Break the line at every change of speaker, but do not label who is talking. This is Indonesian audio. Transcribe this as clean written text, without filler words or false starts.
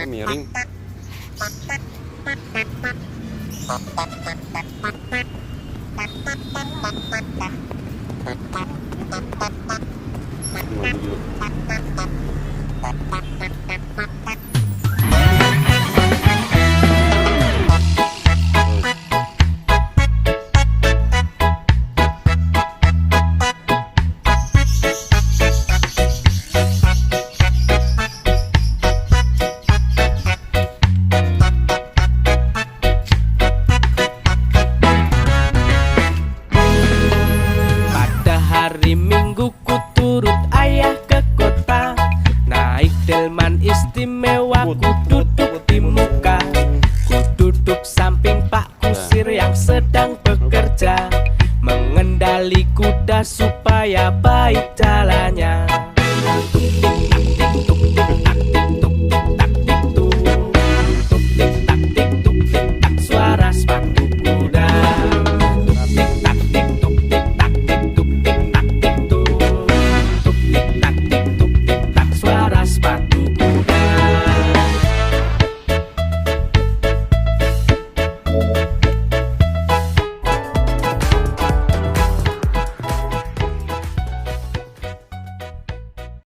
miring.
Hari Minggu ku turut ayah ke kota, naik delman istimewa, ku duduk di muka. Ku duduk samping Pak Kusir yang sedang bekerja, mengendali kuda supaya baik jalannya.